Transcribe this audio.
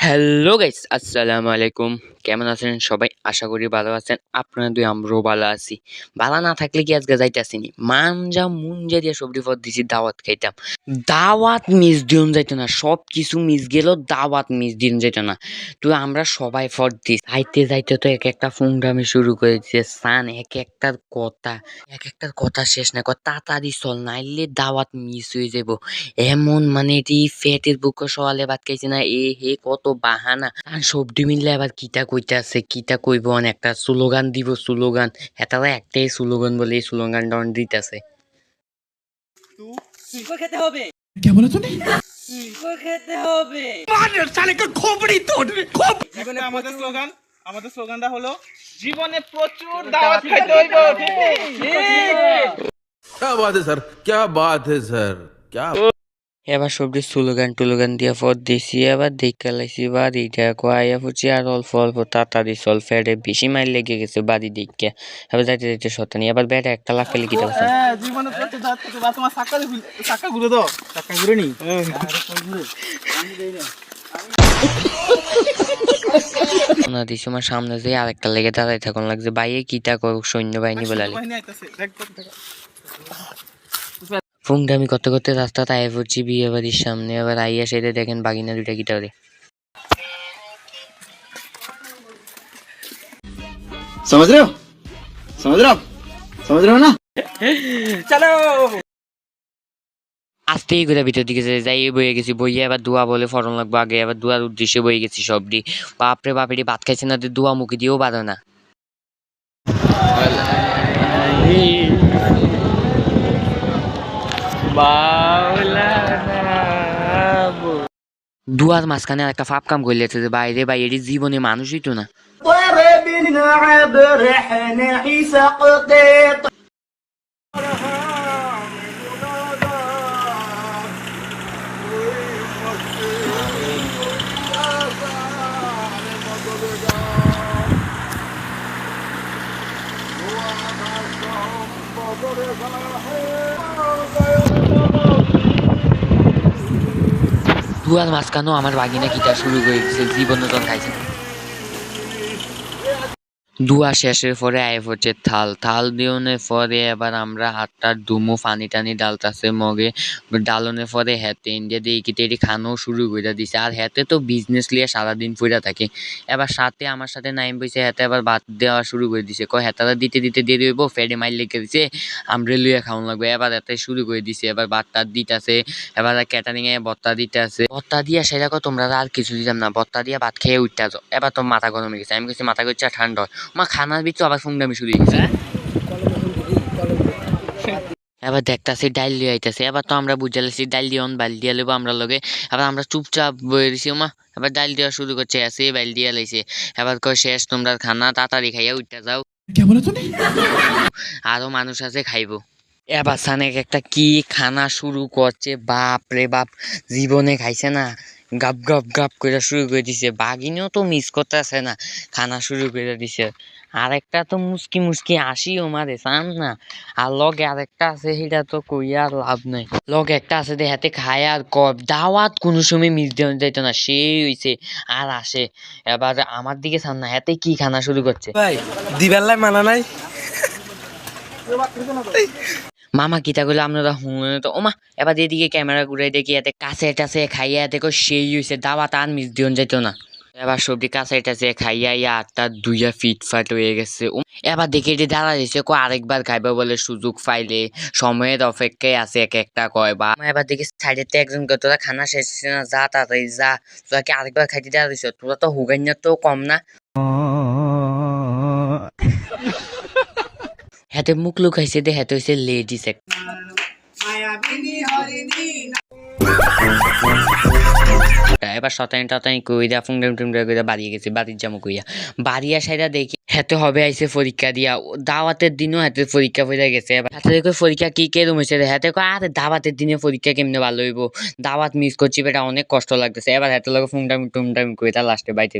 Hello guys, আসসালামু আলাইকুম। কেমন আছেন সবাই? আশা করি ভালো আছেন। আপনারা দুই আমরাও ভালো আছি। ভালো না থাকলে কি আজকে যাইতাছিনি মানজা মুঞ্জা দিয়ে সবজি পথ দিছি দাওয়াত খাইতাম। দাওয়াত মিস দিন যাইতো না, সব কিছু মিস গেল, দাওয়াত মিস দিন যাইতো না। তো আমরা সবাই ফট দিস যাইতে যাইতে তো এক একটা ফুংগামি শুরু করে দিছে। সান এক একটার কথা শেষ না, তাড়াতাড়ি চল নাইলে দাওয়াত মিস হয়ে যাবো। এমন মানে এটি ফেটের বুকে সওয়ালে ভাত খাইছে না, এ হে কত বাহানা। আর সবজি মিললে আবার কিতা কইতাছে, কিতা কইব, একটা স্লোগান দিব, স্লোগান হেতারা একটাই স্লোগান বলে এই স্লোগানটা দিতেছে। খেতে হবে, क्या बोला तूने? খেতে হবে, সালে का खोपड़ी तोड़ জীবনে আমাদের স্লোগানটা হলো জীবনে প্রচুর দাওয়াত খাইতে হইব। ঠিক क्या बात है सर, क्या बात है सर, क्या এবার সবজি স্লোগান টুলোগান দিয়া পর দিছি। এবার দেখা লাইছি বাড়িটা আয়া পড়ছি, আর অল্প অল্প তাড়াতাড়ি চল, ফেটে বেশি মাইল লেগে গেছে বাড়ি দিকে। এবার যাইতে যাইতে শতানি, এবার বেটা একটা লাখ ফেলে কিটা বসে জীবনে প্রচুর দাওয়াত খাইতে বা তোমার চাক্কা ঘুরে দাও, চাক্কা ঘুরে নি না দিছি আমার সামনে যে আরেকটা লেগে দাঁড়াই থাকুন লাগছে, বাইরে কিটা করুক সৈন্যবাহিনী বলে ফুংডামি করতে করতে রাস্তা তাই পড়ছি বিয়ে বাড়ির সামনে। এবার আইয়া সেটা দেখেন বাগিনা দুইটা কিটা করে। समझ रहे हो समझ रहे हो ना। চলো আস্তেই করে ভিতর দিকে যাই বয়ে গেছি, বইয়ে এবার দোয়া বলে ফরন লাগবো আগে, এবার দোয়ার উদ্দেশ্যে বয়ে গেছি সবটি। বাপরে বাপেরই ভাত খাইছে না, দোয়া মুখে দিয়েও বাঁধে না। দুয়ার মাঝখানে একটা ফাপ কাম করলেছে যে বাইরে বাইরে জীবনে মানুষই তো না। দুয়ার মাঝখানেও আমার বাগিনা কিটা শুরু করে দিচ্ছে, জীবন নতুন খাইছে। দুয়া শেষের পরে আয় পড়ছে থাল, থাল দিওনের পরে এবার আমরা হাতটা ধুমো, পানি টানি ডালতাছে মগে, ডালনের পরে হেতে ইন্ডিয়া দিয়ে কিতে এটি খানো শুরু করে দিছে। আর হেতে তো বিজনেস লিয়ে সারাদিন ফুরা থাকে। এবার সাথে আমার সাথে নাইম বইছে, হেতে এবার ভাত দেওয়া শুরু করে দিছে, কয় হেতারা দিতে দিতে দেরি হইব, ফেডে মাইল লেগে দিছে, আমরা লুয়ে খাওয়ান লাগবে। এবার এতে শুরু করে দিছে, এবার ভাতটা দিতেছে, এবার ক্যাটারিং এ ভত্তা দিতেছে, ভত্তা দিয়া সেটা তোমরা আর কিছু দিতাম না, ভত্তা দিয়া ভাত খেয়ে উঠতে যাও। এবার তো মাথা গরম হয়ে গেছে, আমি কিছু মাথা করছি ঠান্ডা মা খানার ভিতর আবার ফুংডামি শুরু হয়ে গেছে। এবার দেখতাছি ডাইল দিয়ে আইতাছে, এবার তো আমরা বুঝে লাইছি ডাইল দিয়ে বাইল দিয়ে লেবো আমরা লগে। এবার আমরা চুপচাপ বয়ে দিছি, মা এবার ডাইল দেওয়া শুরু করছে, আসে বাইল দিয়ে লাইছে। এবার কয় শেষ তোমরা খানা, তাড়াতাড়ি খাইয়া উঠতে যাও, আরো মানুষ আছে খাইবো। এবার সানে একটা কি খানা শুরু করছে, বাপ রে বাপ, জীবনে খাইছে না, গাপ গাপ গাপ করে শুরু করে দিছে। বাঘিনীও তো মিস করতেছে না, খানা শুরু করে দিছে। আরেকটা তো মুসকি মুসকি আসিও মারে চান না। আর লগে আরেকটা আছে, সেটা তো কইয়া আর লাভ নাই। লগে একটা আছে যে হাতে খায় আর কব দাওয়াত কোনো সময় মিস দেওয়া যাইতো না, সেই হইছে আর আসে। এবার আমার দিকে চান না, হাতে কি খানা শুরু করছে। ভাই দিবেলাই মানা নাই। মামা কিতা করলে আপনারা হুঁয়ে তো ওমা। এবার এদিকে ক্যামেরা ঘুরাই দেখি এতে কাছে টাছে খাইয়া দেখো সেই হয়েছে, দাওয়াত আর মিস দিন যেত না। এবার সবজি কাছে টাছে খাইয়া ইয়া আটটা দুইয়া ফিটফাট হয়ে গেছে। এবার দেখে এটি দাঁড়া দিয়েছে, আরেকবার খাইবে বলে সুযোগ পাইলে, সময়ের অপেক্ষায় আছে এক একটা কয়। বা এবার দেখি সাইডেতে একজন তোরা খানা শেষ হচ্ছে না, যা তাড়াতাড়ি যা, তোরা কি আরেকবার খাইতে দাঁড়া দিছ, তোরা তো হুগাইনা তো কম না। হাতে মুখ লুকাইছে দে, হাতে হয়েছে লেডিস এক। এবার শতানি টতানি কইরা ফুংডাম টুমডা কইরা বাড়িয়ে গেছি, বাড়ির জামু কইয়া বাড়িয়া সাইডা দেখি হেতে হবে আইছে পরীক্ষা দিয়া। দাওয়াতের দিনও হাতে পরীক্ষা হয়ে গেছে। এবার হাতে দেখো পরীক্ষা কি কেরম হয়েছে, হাতে কয় আরে দাওয়াতের দিনে পরীক্ষা কেমনে ভালো হইব, দাওয়াত মিস করছি বেটা, অনেক কষ্ট লাগতেছে। এবার হাতে লোক ফুংডাম টুমডাম কইরা লাস্টে বাইতে